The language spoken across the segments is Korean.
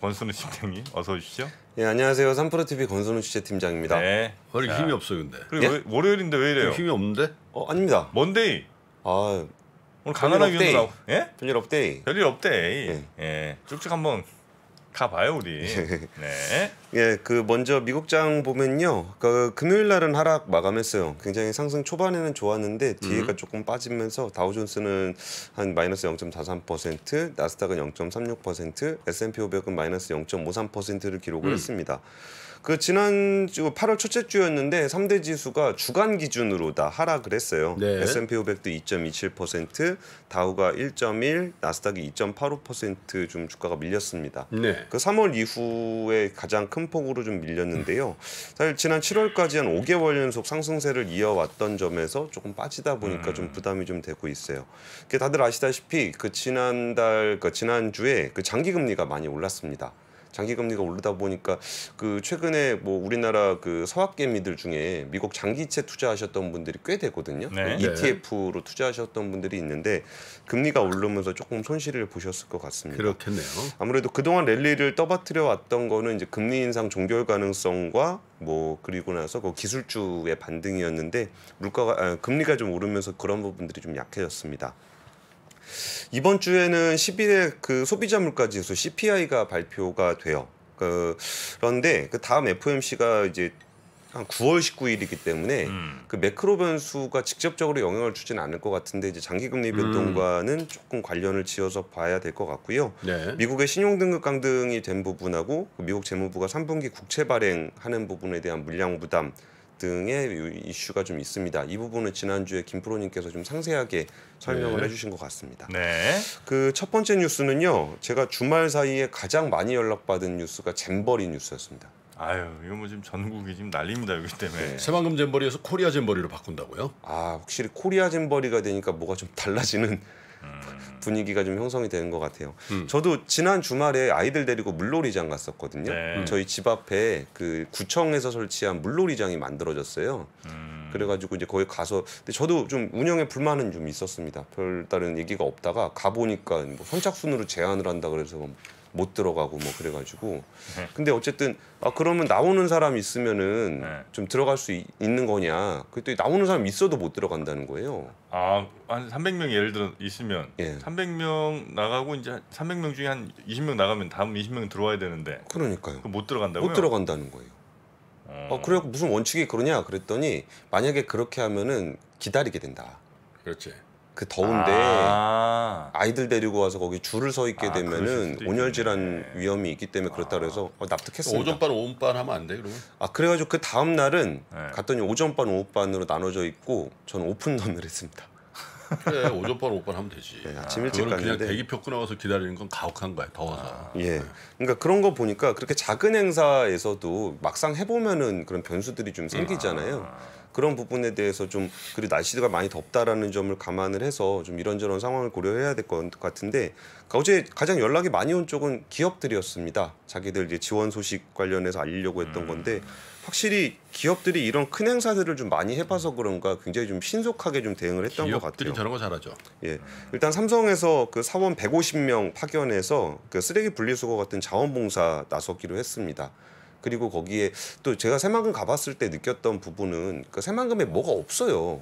권순우 팀장님 어서 오십시오. 예, 안녕하세요. 3프로TV 권순우 취재팀장입니다. 네. 왜 이렇게 힘이 없어요, 근데? 그리고 예? 월요일인데 왜 이래요? 힘이 없는데? 아닙니다. 먼데이. 아, 오늘 강하나 별일 없데이. 위원도 나오고. 예? 별일 없데이. 별일 없대. 네. 예. 쭉쭉 한번 가봐요 우리. 네. 예, 그 먼저 미국장 보면요, 그 금요일 날은 하락 마감했어요. 굉장히 상승 초반에는 좋았는데 뒤에가 조금 빠지면서 다우존스는 한 마이너스 0.43%, 나스닥은 0.36%, S&P 500은 마이너스 0.53%를 기록을 했습니다. 그 지난주 8월 첫째 주였는데 3대 지수가 주간 기준으로 다 하락을 했어요. 네. S&P 500도 2.27%, 다우가 1.1, 나스닥이 2.85% 주가가 밀렸습니다. 네. 그 3월 이후에 가장 큰 폭으로 좀 밀렸는데요. 사실 지난 7월까지 한 5개월 연속 상승세를 이어왔던 점에서 조금 빠지다 보니까 좀 부담이 좀 되고 있어요. 다들 아시다시피 그 지난주에 그 장기 금리가 많이 올랐습니다. 장기 금리가 오르다 보니까 그 최근에 뭐 우리나라 그 서학개미들 중에 미국 장기채 투자하셨던 분들이 꽤 되거든요. 네. ETF로 투자하셨던 분들이 있는데 금리가 오르면서 조금 손실을 보셨을 것 같습니다. 그렇겠네요. 아무래도 그동안 랠리를 떠받들여 왔던 거는 이제 금리 인상 종결 가능성과 뭐 그리고 나서 그 기술주의 반등이었는데 금리가 좀 오르면서 그런 부분들이 좀 약해졌습니다. 이번 주에는 10일에 그 소비자 물가 지수 CPI가 발표가 돼요. 그런데 그 다음 FOMC가 이제 한 9월 19일이기 때문에 그 매크로 변수가 직접적으로 영향을 주지는 않을 것 같은데 이제 장기 금리 변동과는 조금 관련을 지어서 봐야 될 것 같고요. 네. 미국의 신용 등급 강등이 된 부분하고 미국 재무부가 3분기 국채 발행하는 부분에 대한 물량 부담 등의 이슈가 좀 있습니다. 이 부분은 지난주에 김프로님께서 좀 상세하게 설명을 해주신 것 같습니다. 네. 그 첫 번째 뉴스는요, 제가 주말 사이에 가장 많이 연락받은 뉴스가 잼버리 뉴스였습니다. 아유 이거 뭐 지금 전국이 지금 난립니다 여기 때문에. 새만금 잼버리에서 코리아 잼버리로 바꾼다고요? 아, 확실히 코리아 잼버리가 되니까 뭐가 좀 달라지는 분위기가 좀 형성이 되는 것 같아요. 저도 지난 주말에 아이들 데리고 물놀이장 갔었거든요. 네. 저희 집 앞에 그 구청에서 설치한 물놀이장이 만들어졌어요. 그래가지고 이제 거기 가서 근데 저도 좀 운영에 불만은 좀 있었습니다. 별다른 얘기가 없다가 가보니까 뭐 선착순으로 제한을 한다 그래서 못 들어가고 뭐 그래가지고 근데 어쨌든 그러면 나오는 사람 있으면은 네. 좀 들어갈 수 있는 거냐? 그랬더니 나오는 사람 있어도 못 들어간다는 거예요. 한 300명 예를 들어 있으면 예. 300명 나가고 이제 300명 중에 한 20명 나가면 다음 20명 들어와야 되는데 그러니까요. 그거 못 들어간다고요? 못 들어간다는 거예요. 그래갖고 무슨 원칙이 그러냐 그랬더니 만약에 그렇게 하면은 기다리게 된다. 그렇지. 그 더운데 아이들 데리고 와서 거기 줄을 서 있게 그러실 되면은 수도 온열질환 있겠네. 위험이 있기 때문에 그렇다 그래서 납득했습니다. 오전반 오후반 하면 안 돼, 그러면? 그래가지고 그 다음 날은 네. 갔더니 오전반 오후반으로 나눠져 있고 저는 오픈런을 했습니다. 그래, 오전반 오후반 하면 되지. 네, 아침 일찍 그거는 그냥 갔는데 대기표 끊어서 기다리는 건 가혹한 거야, 더워서. 예, 그러니까 그런 거 보니까 그렇게 작은 행사에서도 막상 해보면은 그런 변수들이 좀 생기잖아요. 그런 부분에 대해서 좀 그리고 날씨가 많이 덥다라는 점을 감안을 해서 좀 이런저런 상황을 고려해야 될 것 같은데 어제 가장 연락이 많이 온 쪽은 기업들이었습니다. 자기들 이제 지원 소식 관련해서 알리려고 했던 건데 확실히 기업들이 이런 큰 행사들을 좀 많이 해봐서 그런가 굉장히 좀 신속하게 좀 대응을 했던 것 기업들이 같아요. 저런 거 잘하죠. 예, 일단 삼성에서 그 사원 150명 파견해서 그 쓰레기 분리수거 같은 자원봉사 나서기로 했습니다. 그리고 거기에 또 제가 새만금 가봤을 때 느꼈던 부분은 그 새만금에 뭐가 없어요.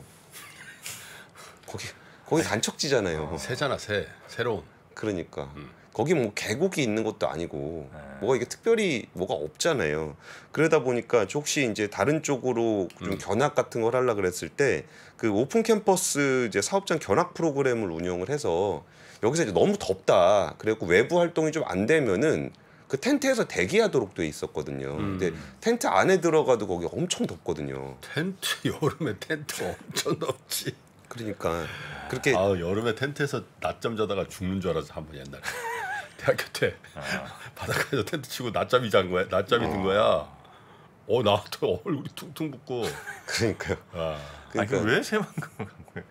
거기 간척지잖아요. 새잖아, 새로운. 그러니까 거기 뭐 계곡이 있는 것도 아니고 뭐가 이게 특별히 뭐가 없잖아요. 그러다 보니까 혹시 이제 다른 쪽으로 좀 견학 같은 걸 하려 그랬을 때 그 오픈 캠퍼스 이제 사업장 견학 프로그램을 운영을 해서 여기서 이제 너무 덥다. 그래갖고 외부 활동이 좀 안 되면은 그 텐트에서 대기하도록 돼 있었거든요. 근데 텐트 안에 들어가도 거기 엄청 덥거든요. 여름에 텐트 엄청 덥지. 그러니까 그렇게 여름에 텐트에서 낮잠 자다가 죽는 줄 알아서 한번 옛날에 대학교 때 바닷가에서 텐트 치고 낮잠이 든 거야. 나한테 얼굴이 퉁퉁 붓고. 그러니까요. 그러니까 왜 새만금을 간 거예요?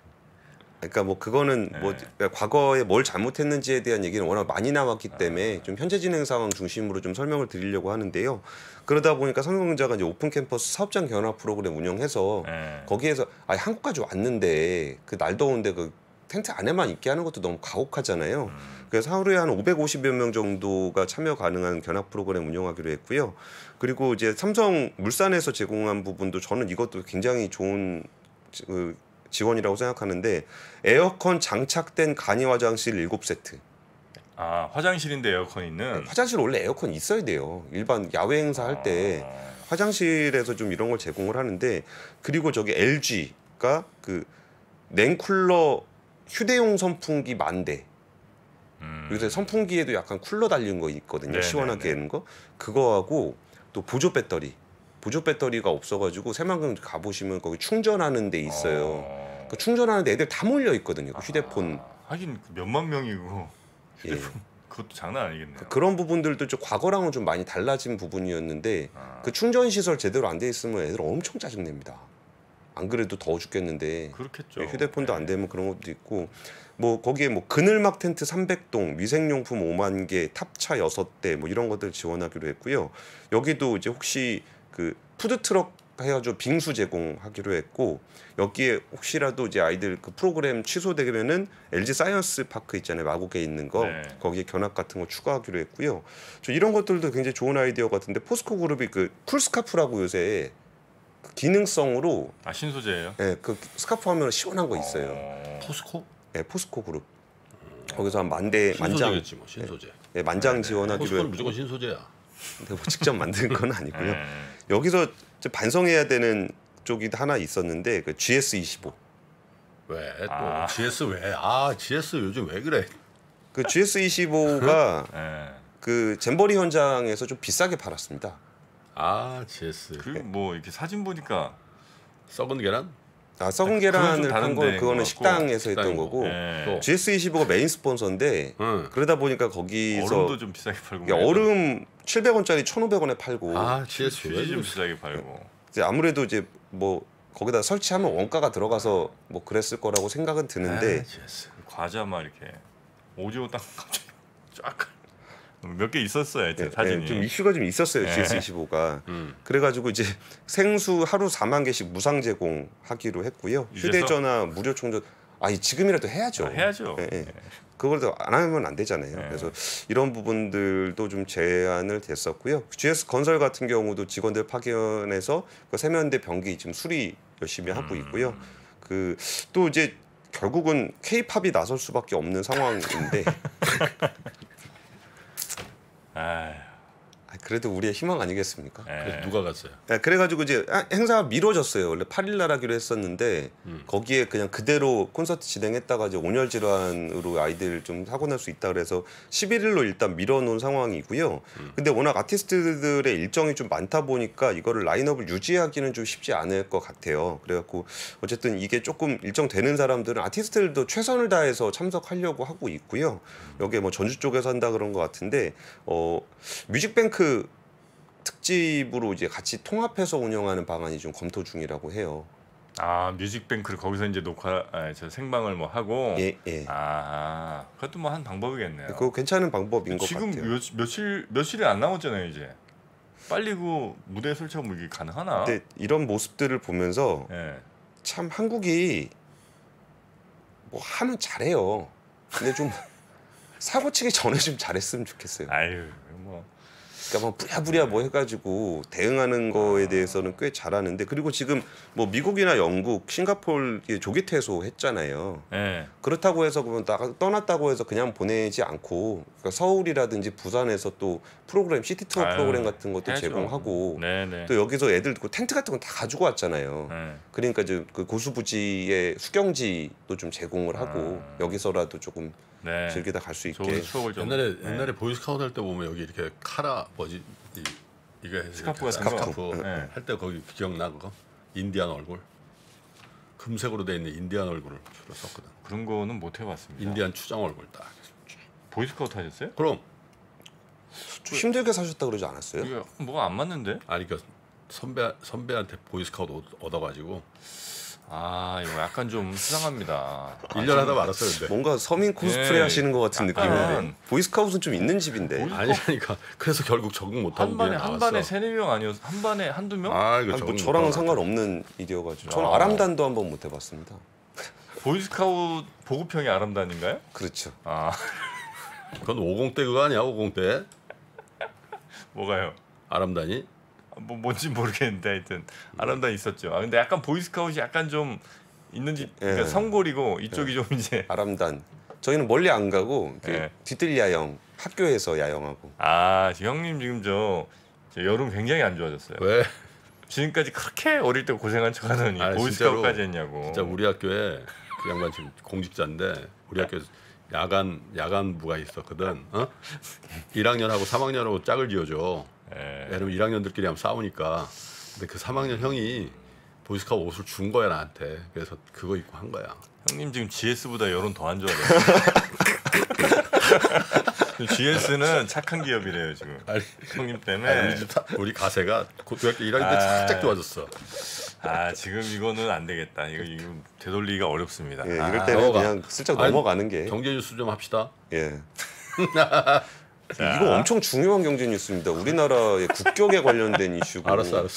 그러니까 뭐 그거는 뭐 과거에 뭘 잘못했는지에 대한 얘기는 워낙 많이 나왔기 때문에 좀 현재 진행 상황 중심으로 좀 설명을 드리려고 하는데요. 그러다 보니까 삼성전자가 이제 오픈 캠퍼스 사업장 견학 프로그램 운영해서 거기에서 한국까지 왔는데 그 날 더운데 그 텐트 안에만 있게 하는 것도 너무 가혹하잖아요. 그래서 하루에 한 550여 명 정도가 참여 가능한 견학 프로그램 운영하기로 했고요. 그리고 이제 삼성 물산에서 제공한 부분도 저는 이것도 굉장히 좋은 지원이라고 생각하는데 에어컨 장착된 간이 화장실 7세트. 아 화장실인데 에어컨 있는. 화장실 원래 에어컨 있어야 돼요. 일반 야외 행사 할 때 화장실에서 좀 이런 걸 제공을 하는데 그리고 저기 LG가 그 냉쿨러 휴대용 선풍기 10,000대. 요새 선풍기에도 약간 쿨러 달린 거 있거든요. 네네네. 시원하게 하는 거. 그거하고 또 보조 배터리. 보조 배터리가 없어가지고 새만금 가보시면 거기 충전하는 데 있어요. 그 충전하는데 애들 다 몰려 있거든요. 그 휴대폰. 하긴 몇만 명이고 예. 휴대폰 그것도 장난 아니겠네요. 그런 부분들도 좀 과거랑은 좀 많이 달라진 부분이었는데 그 충전 시설 제대로 안 돼 있으면 애들 엄청 짜증 냅니다. 안 그래도 더워 죽겠는데 그렇겠죠. 휴대폰도 안 되면 그런 것도 있고 뭐 거기에 뭐 그늘막 텐트 300동, 위생용품 5만 개, 탑차 6대 뭐 이런 것들 지원하기로 했고요. 여기도 이제 혹시 그 푸드트럭 해가지고 빙수 제공하기로 했고 여기에 혹시라도 이제 아이들 그 프로그램 취소되면은 LG 사이언스 파크 있잖아요. 마곡에 있는 거 네. 거기에 견학 같은 거 추가하기로 했고요. 저 이런 것들도 굉장히 좋은 아이디어 같은데 포스코 그룹이 그 쿨스카프라고 요새 그 기능성으로 아 신소재예요? 예, 그 스카프 하면 시원한 거 있어요. 포스코? 예, 포스코 그룹 거기서 한 10,000대 만장 신소재겠지 뭐 신소재. 예, 만장 지원하기로 포스코는 했고 무조건 신소재야. 근데 뭐 직접 만든 건 아니고요. 네. 여기서 좀 반성해야 되는 쪽이 하나 있었는데 그 GS25 왜 또 아. GS 왜? 아 GS 요즘 왜 그래? 그 GS25가 네. 그 잼버리 현장에서 좀 비싸게 팔았습니다. 아 GS 그리고 뭐 이렇게 사진 보니까 썩은 계란? 아, 썩은 그건 좀 계란을 한 다른데 건 그거는 그거 식당에서 했던 식당이고. 거고 네. 또 GS25가 메인 스폰서인데 응. 그러다 보니까 거기서 얼음도 좀 비싸게 팔고 이게 얼음 700원짜리 1,500원에 팔고 아 GS 왜 휴지 좀 그래? 비싸게 팔고. 이제 아무래도 이제 뭐 거기다 설치하면 원가가 들어가서 뭐 그랬을 거라고 생각은 드는데 아, GS. 과자 막 이렇게 오징어 땅 갑자기 쫙 몇 개 있었어요. 하여튼 예, 사진이. 예, 좀 이슈가 좀 있었어요. 네. GS25가. 그래가지고 이제 생수 하루 4만 개씩 무상 제공하기로 했고요. 이제서? 휴대전화 무료 충전. 지금이라도 해야죠. 아, 해야죠. 예, 예. 그걸 안 하면 안 되잖아요. 네. 그래서 이런 부분들도 좀 제안을 됐었고요. GS 건설 같은 경우도 직원들 파견해서 그 세면대 변기 지금 수리 열심히 하고 있고요. 그 또 이제 결국은 K-팝이 나설 수밖에 없는 상황인데 아휴, 그래도 우리의 희망 아니겠습니까? 예. 그래서 누가 갔어요? 네, 그래가지고 이제 행사가 미뤄졌어요. 원래 8일 날 하기로 했었는데 거기에 그냥 그대로 콘서트 진행했다가 이제 온열 질환으로 아이들 좀 사고 날 수 있다 그래서 11일로 일단 미뤄놓은 상황이고요. 근데 워낙 아티스트들의 일정이 좀 많다 보니까 이거를 라인업을 유지하기는 좀 쉽지 않을 것 같아요. 그래갖고 어쨌든 이게 조금 일정 되는 사람들은 아티스트들도 최선을 다해서 참석하려고 하고 있고요. 여기에 뭐 전주 쪽에서 한다 그런 것 같은데 뮤직뱅크 특집으로 이제 같이 통합해서 운영하는 방안이 좀 검토 중이라고 해요. 아 뮤직뱅크를 거기서 이제 저 생방을 뭐 하고. 예, 예. 아 그것도 뭐 한 방법이겠네요. 그거 괜찮은 방법인 것 지금 같아요. 며칠이 안 남았잖아요 이제. 빨리 그 무대 설치하고 이게 가능하나? 근데 이런 모습들을 보면서 예. 참 한국이 뭐 하면 잘해요. 근데 좀 사고 치기 전에 좀 잘했으면 좋겠어요. 아유 뭐. 그러니까 뭐 부랴부랴 뭐 해가지고 대응하는 거에 대해서는 꽤 잘하는데 그리고 지금 뭐 미국이나 영국, 싱가포르 조기 퇴소했잖아요. 예. 그렇다고 해서 그러면 떠났다고 해서 그냥 보내지 않고 그러니까 서울이라든지 부산에서 또 프로그램 시티 투어 아유, 프로그램 같은 것도 해야죠. 제공하고 네네. 또 여기서 애들 그 텐트 같은 건 다 가지고 왔잖아요. 예. 그러니까 이제 그 고수부지의 수경지도 좀 제공을 하고 여기서라도 조금 네. 즐기다 갈 수 있게. 좋은 추억을 좀. 옛날에 보이스카우트 할 때 보면 여기 이렇게 카라 뭐지 이게 스카프 같은 스카프 거? 네. 할 때 거기 기억나 그거? 인디안 얼굴 금색으로 돼 있는 인디안 얼굴을 주로 썼거든. 그런 거는 못 해봤습니다. 인디안 추장 얼굴 딱. 보이스카우트 하셨어요? 그럼 좀 힘들게 사셨다 그러지 않았어요? 이게 뭐가 안 맞는데? 아니 그 선배한테 보이스카우트 얻어가지고 아 이거 약간 좀 수상합니다. 1년 하다 말았어요 근데. 뭔가 서민 코스프레 예. 하시는 것 같은 약간 느낌인데 보이스카우트는 좀 있는 집인데. 아니니까 그래서 결국 적응 못하고 한 반에 그냥 한 반에 나왔어. 세네 명 아니었어? 한 반에 한두 명? 아 이거 아니, 뭐 적응 저랑은 못하고 상관없는 일이어가지고 저는 아. 아람단도 한번 못 해봤습니다. 보이스카우트 보급형이 아람단인가요? 그렇죠. 아 그건 50대 그거 아니야? 50대 뭐가요? 아람단이? 뭐 뭔지 모르겠는데 하여튼 아람단 있었죠. 아 근데 약간 보이스카우트이 약간 좀 있는지 그러니까 예. 성골이고 이쪽이 좀 이제 아람단. 저희는 멀리 안 가고 예. 뒤뜰 야영, 학교에서 야영하고. 아 형님 지금 저 여름 굉장히 안 좋아졌어요. 왜? 지금까지 그렇게 어릴 때 고생한 척하더니 아니, 보이스카우트까지 진짜로. 했냐고. 진짜 우리 학교에 그 양반 지금 공직자인데 우리 학교에 야간부가 있었거든. 1학년하고 3학년하고 짝을 지어줘. 예. 왜냐면 1학년들끼리 하면 싸우니까. 근데 그 3학년 형이 보이스카우트 옷을 준 거야 나한테. 그래서 그거 입고 한 거야. 형님 지금 GS보다 여론 더 안 좋아졌어요. GS는 착한 기업이래요 지금. 아니, 형님 때문에. 아니, 우리 가세가 고등학교 1학년 때 살짝 좋아졌어. 아 지금 이거는 안 되겠다. 이거 되돌리기가 어렵습니다. 예, 아, 이럴 때는 넘어가. 그냥 슬쩍 아니, 넘어가는 게. 경제 뉴스 좀 합시다. 예. 자. 이거 엄청 중요한 경제 뉴스입니다. 우리나라의 국격에 관련된 이슈고. 알았어.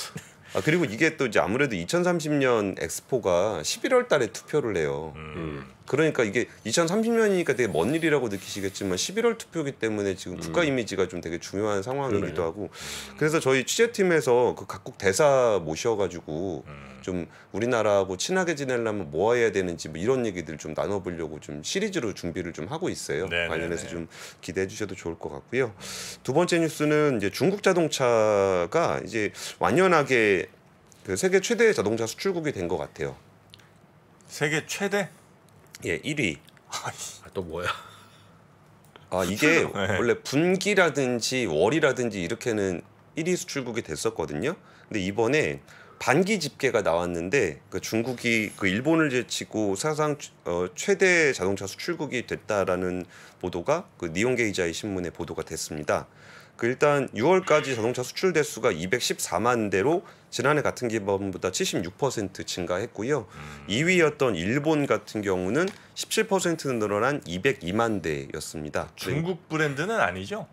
그리고 이게 또 이제 아무래도 2030년 엑스포가 11월 달에 투표를 해요. 그러니까 이게 2030년이니까 되게 먼 일이라고 느끼시겠지만 11월 투표이기 때문에 지금 국가 이미지가 좀 되게 중요한 상황이기도 그러네. 하고 그래서 저희 취재팀에서 그 각국 대사 모셔가지고 좀 우리나라하고 친하게 지내려면 뭐 해야 되는지 뭐 이런 얘기들 좀 나눠보려고 좀 시리즈로 준비를 좀 하고 있어요. 네네네. 관련해서 좀 기대해 주셔도 좋을 것 같고요. 두 번째 뉴스는 이제 중국 자동차가 이제 완연하게 그 세계 최대 자동차 수출국이 된 것 같아요. 세계 최대? 예, 1위. 또 뭐야? 아 이게 네. 원래 분기라든지 월이라든지 이렇게는 1위 수출국이 됐었거든요. 근데 이번에 반기 집계가 나왔는데 그 중국이 그 일본을 제치고 사상 최대 자동차 수출국이 됐다라는 보도가 그 니혼게이자이 신문에 보도가 됐습니다. 그 일단 6월까지 자동차 수출 대수가 214만 대로 지난해 같은 기간보다 76% 증가했고요. 2위였던 일본 같은 경우는 17% 늘어난 202만 대였습니다. 중국 브랜드는 아니죠?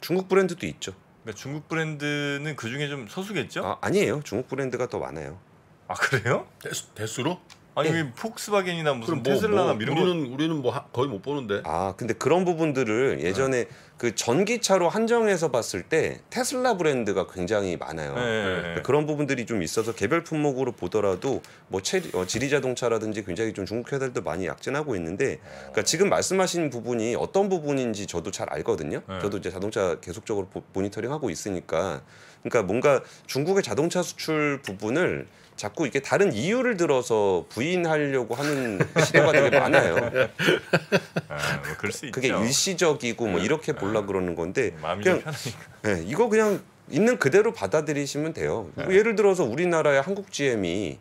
중국 브랜드도 있죠. 그러니까 중국 브랜드는 그 중에 좀 소수겠죠? 아니에요. 중국 브랜드가 더 많아요. 아 그래요? 대수로? 아니 왜 폭스바겐이나 무슨 그럼 뭐, 테슬라나 이런 거 우리는 뭐 거의 못 보는데. 근데 그런 부분들을 예전에 그 전기차로 한정해서 봤을 때 테슬라 브랜드가 굉장히 많아요. 네. 그런 부분들이 좀 있어서 개별 품목으로 보더라도 뭐 지리 자동차라든지 굉장히 좀 중국 회사들도 많이 약진하고 있는데 그러니까 지금 말씀하신 부분이 어떤 부분인지 저도 잘 알거든요. 네. 저도 이제 자동차 계속적으로 모니터링하고 있으니까 그러니까 뭔가 중국의 자동차 수출 부분을 자꾸 이렇게 다른 이유를 들어서 부인하려고 하는 시도가 되게 많아요. 뭐 그럴 수 있죠. 그게 일시적이고 뭐 이렇게 보려 그러는 건데 마음이 좀 그냥 편하니까. 이거 그냥 있는 그대로 받아들이시면 돼요. 뭐 예를 들어서 우리나라의 한국 GM이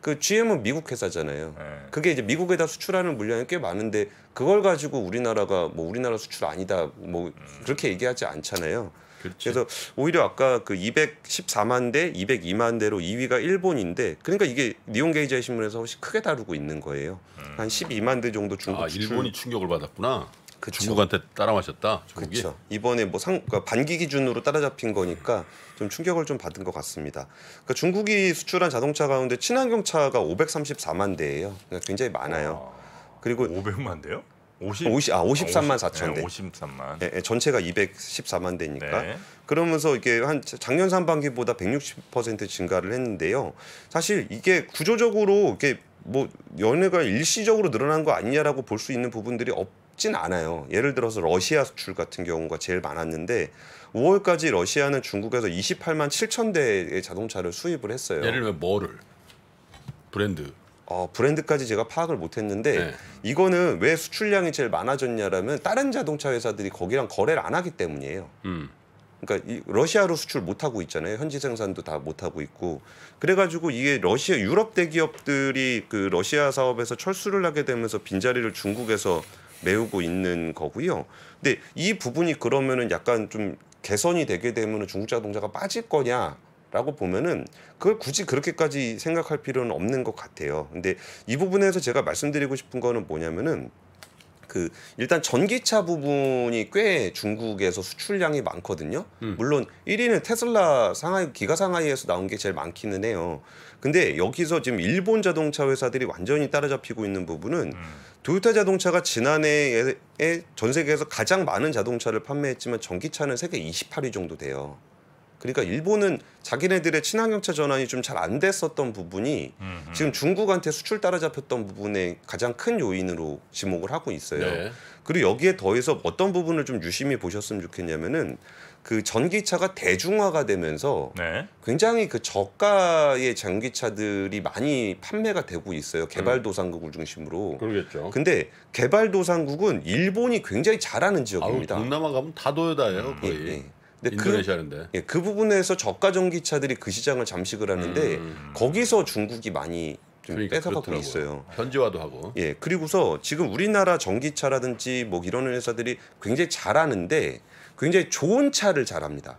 그 GM은 미국 회사잖아요. 네. 그게 이제 미국에다 수출하는 물량이 꽤 많은데 그걸 가지고 우리나라가 뭐 우리나라 수출 아니다 뭐 그렇게 얘기하지 않잖아요. 그렇지. 그래서 오히려 아까 그 214만 대, 202만 대로 2위가 일본인데 그러니까 이게 니혼게이자이 신문에서 훨씬 크게 다루고 있는 거예요. 한 12만 대 정도 중국 수출. 일본이 충격을 받았구나. 그쵸. 중국한테 따라 마셨다. 중국이. 그렇죠. 이번에 뭐 그러니까 반기 기준으로 따라잡힌 거니까 좀 충격을 좀 받은 것 같습니다. 그러니까 중국이 수출한 자동차 가운데 친환경차가 534만 대예요. 그러니까 굉장히 많아요. 그리고 500만 대요? 53만 4천 대. 53만. 예, 전체가 214만 대니까. 네. 그러면서 이게 한 작년 상반기보다 160% 증가를 했는데요. 사실 이게 구조적으로 이게 뭐 연애가 일시적으로 늘어난 거 아니냐라고 볼 수 있는 부분들이 없진 않아요. 예를 들어서 러시아 수출 같은 경우가 제일 많았는데 5월까지 러시아는 중국에서 28만 7천 대의 자동차를 수입을 했어요. 예를 들면 뭐를 브랜드. 브랜드까지 제가 파악을 못했는데 네. 이거는 왜 수출량이 제일 많아졌냐라면 다른 자동차 회사들이 거기랑 거래를 안 하기 때문이에요. 그러니까 러시아로 수출 못 하고 있잖아요. 현지 생산도 다 못 하고 있고. 그래가지고 이게 러시아 유럽 대기업들이 그 러시아 사업에서 철수를 하게 되면서 빈자리를 중국에서 메우고 있는 거고요. 근데 이 부분이 그러면은 약간 좀 개선이 되게 되면은 중국 자동차가 빠질 거냐라고 보면은 그걸 굳이 그렇게까지 생각할 필요는 없는 것 같아요. 근데 이 부분에서 제가 말씀드리고 싶은 거는 뭐냐면은 그 일단 전기차 부분이 꽤 중국에서 수출량이 많거든요. 물론 1위는 테슬라 상하이 기가 상하이에서 나온 게 제일 많기는 해요. 근데 여기서 지금 일본 자동차 회사들이 완전히 따라잡히고 있는 부분은 도요타 자동차가 지난해에 전 세계에서 가장 많은 자동차를 판매했지만 전기차는 세계 28위 정도 돼요. 그러니까 일본은 자기네들의 친환경차 전환이 좀 잘 안 됐었던 부분이 지금 중국한테 수출 따라잡혔던 부분의 가장 큰 요인으로 지목을 하고 있어요. 네. 그리고 여기에 더해서 어떤 부분을 좀 유심히 보셨으면 좋겠냐면은 그 전기차가 대중화가 되면서 네. 굉장히 그 저가의 전기차들이 많이 판매가 되고 있어요. 개발도상국을 중심으로. 그러겠죠. 근데 개발도상국은 일본이 굉장히 잘하는 아우, 지역입니다. 동남아 가면 다 도요다예요 거의. 예. 근데 인도네시아인데. 그 부분에서 저가 전기차들이 그 시장을 잠식을 하는데 거기서 중국이 많이 좀 그러니까 뺏어가고 그렇더라고요. 있어요. 현지화도 하고. 예, 그리고서 지금 우리나라 전기차라든지 뭐 이런 회사들이 굉장히 잘하는데 굉장히 좋은 차를 잘합니다.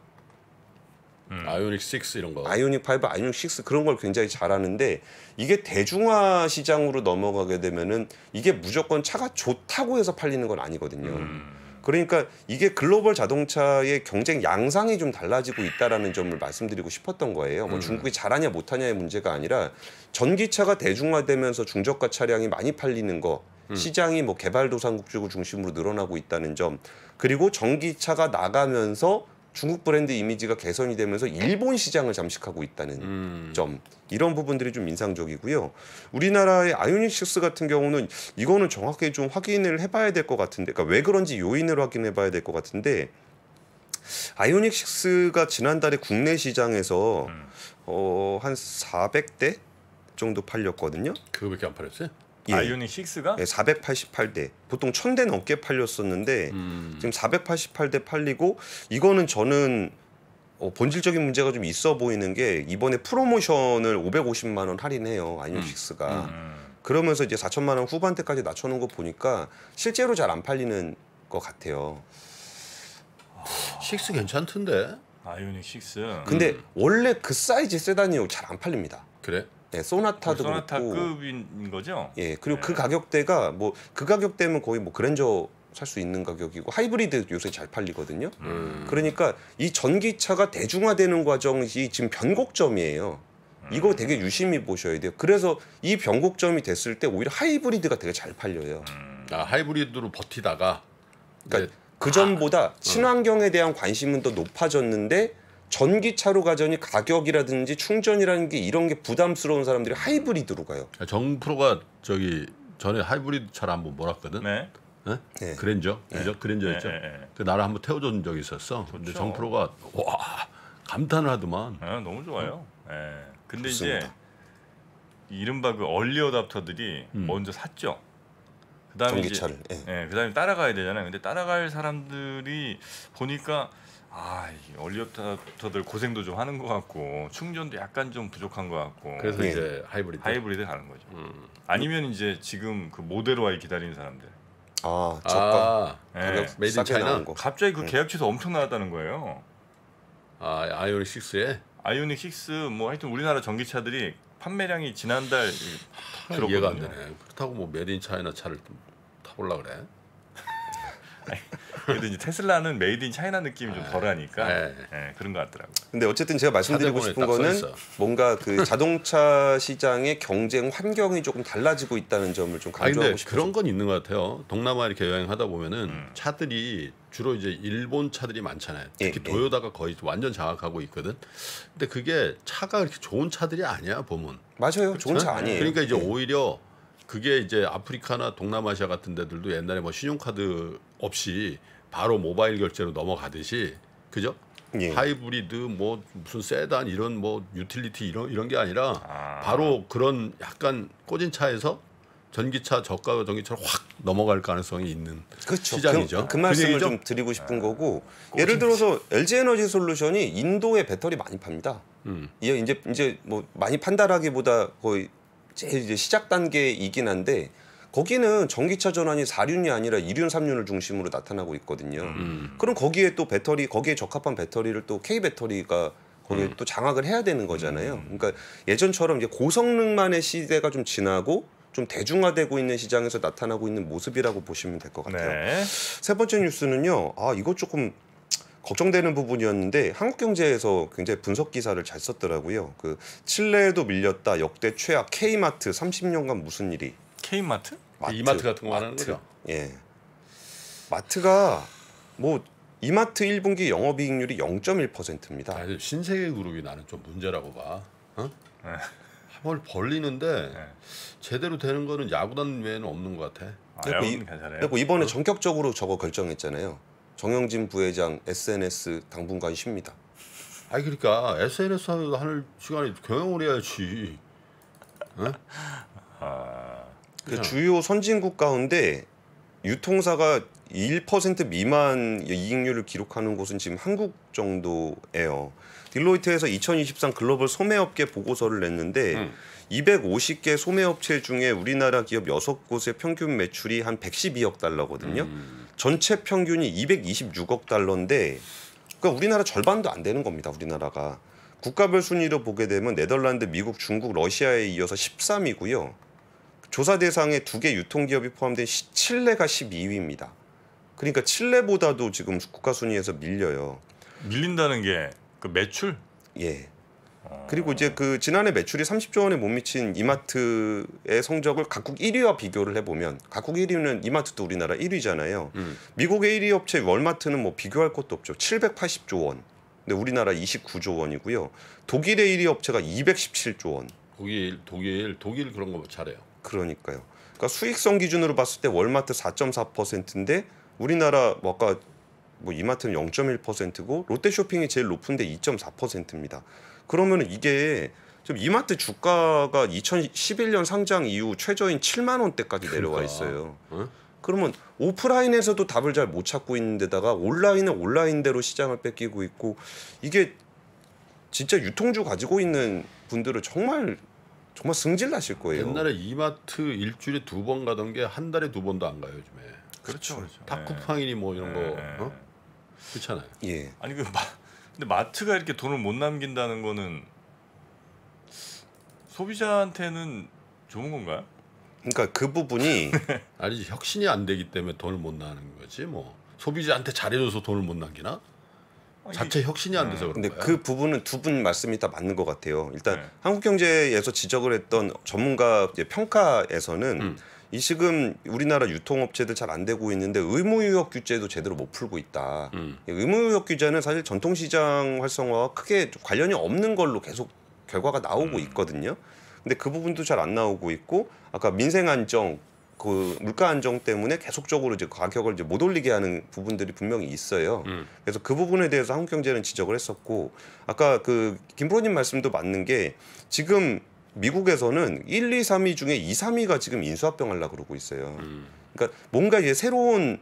아이오닉 6 이런 거. 아이오닉 5, 아이오닉 6 그런 걸 굉장히 잘하는데 이게 대중화 시장으로 넘어가게 되면은 이게 무조건 차가 좋다고 해서 팔리는 건 아니거든요. 그러니까 이게 글로벌 자동차의 경쟁 양상이 좀 달라지고 있다라는 점을 말씀드리고 싶었던 거예요. 뭐 중국이 잘하냐 못하냐의 문제가 아니라 전기차가 대중화되면서 중저가 차량이 많이 팔리는 거, 시장이 뭐 개발도상국 쪽을 중심으로 늘어나고 있다는 점, 그리고 전기차가 나가면서 중국 브랜드 이미지가 개선이 되면서 일본 시장을 잠식하고 있다는 점, 이런 부분들이 좀 인상적이고요. 우리나라의 아이오닉 6 같은 경우는 이거는 정확하게 좀 확인을 해봐야 될 것 같은데, 그러니까 왜 그런지 요인을 확인해봐야 될 것 같은데, 아이오닉 6가 지난달에 국내 시장에서 한 400대 정도 팔렸거든요. 그거밖에 안 팔렸어요? 예. 아이오닉 6가? 네, 488대. 보통 1000대 넘게 팔렸었는데 지금 488대 팔리고, 이거는 저는 본질적인 문제가 좀 있어 보이는 게 이번에 프로모션을 550만 원 할인해요. 아이오닉 6가. 그러면서 이제 4천만 원 후반대까지 낮춰놓은 거 보니까 실제로 잘 안 팔리는 것 같아요. 6 괜찮던데. 아이오닉 6. 근데 원래 그 사이즈 세단이 잘 안 팔립니다. 그래? 네, 소나타도 그렇고. 소나타급인 거죠? 예, 그리고 그 가격대가 뭐 그 가격대면 거의 뭐 그랜저 살 수 있는 가격이고, 하이브리드 요새 잘 팔리거든요. 그러니까 이 전기차가 대중화되는 과정이 지금 변곡점이에요. 이거 되게 유심히 보셔야 돼요. 그래서 이 변곡점이 됐을 때 오히려 하이브리드가 되게 잘 팔려요. 아, 하이브리드로 버티다가 그러니까 그 전보다 친환경에 대한 관심은 더 높아졌는데 전기차로 가자니 가격이라든지 충전이라는 게 이런 게 부담스러운 사람들이 하이브리드로 가요. 정프로가 저기 전에 하이브리드 차를 한번 몰았거든. 네. 네? 네. 그랜저, 그랜저였죠. 네, 네, 네. 그 나를 한번 태워준 적이 있었어. 근데 좋죠. 정프로가 와 감탄을 하더만. 네, 너무 좋아요. 예. 근데 좋습니다. 이제 이른바 그 얼리 어답터들이 먼저 샀죠. 그다음에 전기차를. 이제, 예, 그다음에 따라가야 되잖아요. 근데 따라갈 사람들이 보니까 이 얼리 어답터들 고생도 좀 하는 것 같고 충전도 약간 좀 부족한 것 같고. 그래서 예. 이제 하이브리드. 하이브리드 가는 거죠. 아니면 이제 지금 그 모델 Y 기다리는 사람들. 아, 저가 아, 예. 가격 메이드 인 싸게 차이나? 나온 거. 갑자기 그 계약 취소 엄청 나왔다는 거예요. 아, 아이오닉 6에 아이오닉 6 뭐 하여튼 우리나라 전기차들이 판매량이 지난달 이해가 안 들었거든요. 되네. 그렇다고 뭐 메이드 인 차이나 차를 좀 타볼라 그래. 그래도 이제 테슬라는 메이드 인 차이나 느낌이 좀 덜하니까 네. 예, 그런 것 같더라고요. 근데 어쨌든 제가 말씀드리고 차대본에 싶은 딱 거는 써있어. 뭔가 그 자동차 시장의 경쟁 환경이 조금 달라지고 있다는 점을 좀 아니 강조하고 근데 싶어요. 그런 건 있는 것 같아요. 동남아 이렇게 여행하다 보면은 차들이 주로 이제 일본 차들이 많잖아요. 특히 예, 예. 도요타가 거의 완전 장악하고 있거든. 근데 그게 차가 그렇게 좋은 차들이 아니야 보면. 맞아요. 좋은 차 어? 아니에요. 그러니까 이제 예. 오히려 그게 이제 아프리카나 동남아시아 같은 데들도 옛날에 뭐 신용카드 없이 바로 모바일 결제로 넘어가듯이, 그죠? 예. 하이브리드 뭐 무슨 세단 이런 뭐 유틸리티 이런 게 아니라 아. 바로 그런 약간 꽂은 차에서 전기차 저가 전기차로 확 넘어갈 가능성이 있는 그렇죠. 시장이죠. 그 말씀을 얘기죠? 좀 드리고 싶은 거고, 예를 들어서 LG 에너지 솔루션이 인도에 배터리 많이 팝니다. 이제 뭐 많이 판다라기보다 거의 제일 이제 시작 단계이긴 한데, 거기는 전기차 전환이 4륜이 아니라 2륜, 3륜을 중심으로 나타나고 있거든요. 그럼 거기에 또 배터리, 거기에 적합한 배터리를 또 K 배터리가 거기에 또 장악을 해야 되는 거잖아요. 그러니까 예전처럼 이제 고성능만의 시대가 좀 지나고 좀 대중화되고 있는 시장에서 나타나고 있는 모습이라고 보시면 될 것 같아요. 네. 세 번째 뉴스는요. 이거 조금 걱정되는 부분이었는데 한국경제에서 굉장히 분석 기사를 잘 썼더라고요. 그 칠레에도 밀렸다 역대 최악 K마트 30년간 무슨 일이. K마트? 이마트 같은 거 말하는 거죠? 예. 마트가 뭐 이마트 1분기 영업이익률이 0.1%입니다. 아, 신세계 그룹이 나는 좀 문제라고 봐. 어? 네. 한번 벌리는데 네. 제대로 되는 거는 야구단 외에는 없는 것 같아. 그리고 야구는 괜찮아요. 그리고 이번에 전격적으로 저거 결정했잖아요. 정영진 부회장 SNS 당분간 쉽니다. 아니 그러니까 SNS 하는 시간에 경영을 해야지. 어? 아, 그 그렇잖아. 주요 선진국 가운데 유통사가 1% 미만 이익률을 기록하는 곳은 지금 한국 정도예요. 딜로이트에서 2023 글로벌 소매업계 보고서를 냈는데 250개 소매업체 중에 우리나라 기업 6곳의 평균 매출이 한 112억 달러거든요. 전체 평균이 226억 달러인데 그러니까 우리나라 절반도 안 되는 겁니다. 우리나라가. 국가별 순위로 보게 되면 네덜란드, 미국, 중국, 러시아에 이어서 13위고요. 조사 대상에 2개 유통기업이 포함된 칠레가 12위입니다. 그러니까 칠레보다도 지금 국가 순위에서 밀려요. 밀린다는 게 그 매출? 예. 그리고 이제 그 지난해 매출이 30조 원에 못 미친 이마트의 성적을 각국 1위와 비교를 해보면 각국 1위는 이마트도 우리나라 1위잖아요. 미국의 1위 업체 월마트는 뭐 비교할 것도 없죠. 780조 원. 근데 우리나라 29조 원이고요. 독일의 1위 업체가 217조 원. 독일 그런 거 잘해요. 그러니까요. 그러니까 수익성 기준으로 봤을 때 월마트 4.4%인데 우리나라 뭐 아까 뭐 이마트는 0.1%고 롯데쇼핑이 제일 높은데 2.4%입니다. 그러면 이게 좀 이마트 주가가 2011년 상장 이후 최저인 7만 원대까지 내려와 그러니까. 있어요. 어? 그러면 오프라인에서도 답을 잘 못 찾고 있는 데다가 온라인은 온라인대로 시장을 뺏기고 있고 이게 진짜 유통주 가지고 있는 분들은 정말 승질 나실 거예요. 옛날에 이마트 일주일에 2번 가던 게 한 달에 2번도 안 가요 요즘에. 그렇죠. 탁쿠팡이니 뭐 이런 거 네. 어? 그렇잖아요. 예. 아니 근데 마트가 이렇게 돈을 못 남긴다는 거는 소비자한테는 좋은 건가요? 그러니까 그 부분이 아니지 혁신이 안 되기 때문에 돈을 못 나는 거지 뭐. 소비자한테 잘해줘서 돈을 못 남기나? 자체 혁신이 안 돼서 그런 근데 거야. 그 부분은 두 분 말씀이 다 맞는 것 같아요. 일단 네. 한국경제에서 지적을 했던 전문가 이제 평가에서는 이 지금 우리나라 유통업체들 잘 안 되고 있는데 의무유역 규제도 제대로 못 풀고 있다. 의무유역 규제는 사실 전통시장 활성화와 크게 좀 관련이 없는 걸로 계속 결과가 나오고 있거든요. 근데 그 부분도 잘 안 나오고 있고 아까 민생 안정 그 물가 안정 때문에 계속적으로 이제 가격을 이제 못 올리게 하는 부분들이 분명히 있어요. 그래서 그 부분에 대해서 한국경제는 지적을 했었고 아까 그 김프로님 말씀도 맞는 게 지금 미국에서는 1, 2, 3위 중에 2, 3위가 지금 인수합병하려고 그러고 있어요. 그러니까 뭔가 이제 새로운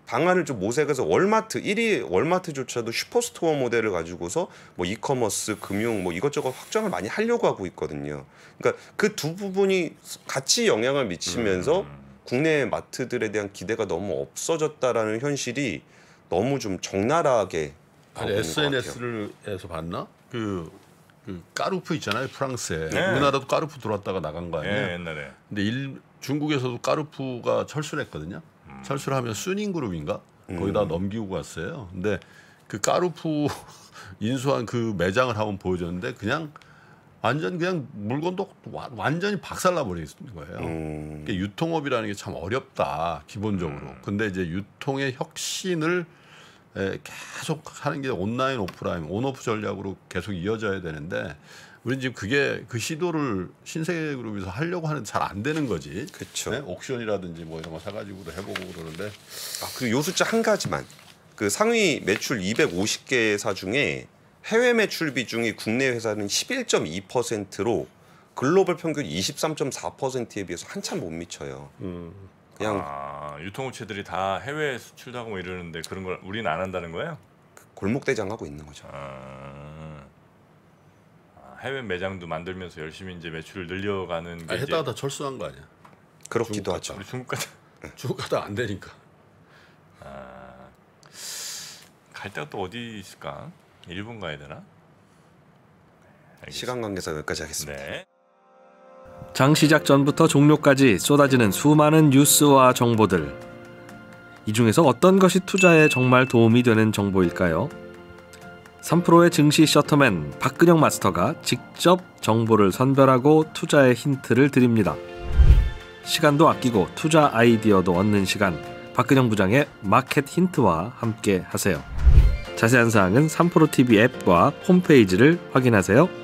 방안을 좀 모색해서 월마트 1위 월마트조차도 슈퍼스토어 모델을 가지고서 뭐 이커머스, 금융 뭐 이것저것 확장을 많이 하려고 하고 있거든요. 그러니까 그 두 부분이 같이 영향을 미치면서 국내 마트들에 대한 기대가 너무 없어졌다라는 현실이 너무 좀 적나라하게 아니 나오고 있는 것 같아요. SNS에서 봤나? 그 까르푸 있잖아요 프랑스에. 네. 우리나라도 까르푸 들어왔다가 나간 거 아니에요? 예, 옛날에. 근데 중국에서도 까르푸가 철수를 했거든요. 철수를 하면 수닝그룹인가 거기다 넘기고 갔어요. 근데 그 까르푸 인수한 그 매장을 한번 보여줬는데 그냥 완전 그냥 물건도 완전히 박살나 버리는 거예요. 그러니까 유통업이라는 게 참 어렵다 기본적으로. 근데 이제 유통의 혁신을 계속 하는 게 온라인, 오프라인, 온오프 전략으로 계속 이어져야 되는데 우리는 지금 그게 그 시도를 신세계그룹에서 하려고 하는데 잘 안 되는 거지. 그렇죠. 네? 옥션이라든지 뭐 이런 거 사가지고 해보고 그러는데 그리고 요 숫자 한 가지만 그 상위 매출 250개사 중에 해외 매출 비중이 국내 회사는 11.2%로 글로벌 평균 23.4%에 비해서 한참 못 미쳐요. 그냥 유통업체들이 다 해외 수출하고 뭐 이러는데 그런 걸 우리는 안 한다는 거예요? 골목대장하고 있는 거죠. 해외 매장도 만들면서 열심히 이제 매출을 늘려가는 게 했다가 다 철수한 거 아니야? 그렇기도 중국 하죠. 우리 중국 같은 중국 가다 안 되니까. 갈 데가 또 어디 있을까? 일본 가야 되나? 알겠습니다. 시간 관계상 여기까지 하겠습니다. 네. 장 시작 전부터 종료까지 쏟아지는 수많은 뉴스와 정보들. 이 중에서 어떤 것이 투자에 정말 도움이 되는 정보일까요? 3프로의 증시 셔터맨 박근영 마스터가 직접 정보를 선별하고 투자의 힌트를 드립니다. 시간도 아끼고 투자 아이디어도 얻는 시간, 박근영 부장의 마켓 힌트와 함께 하세요. 자세한 사항은 3프로TV 앱과 홈페이지를 확인하세요.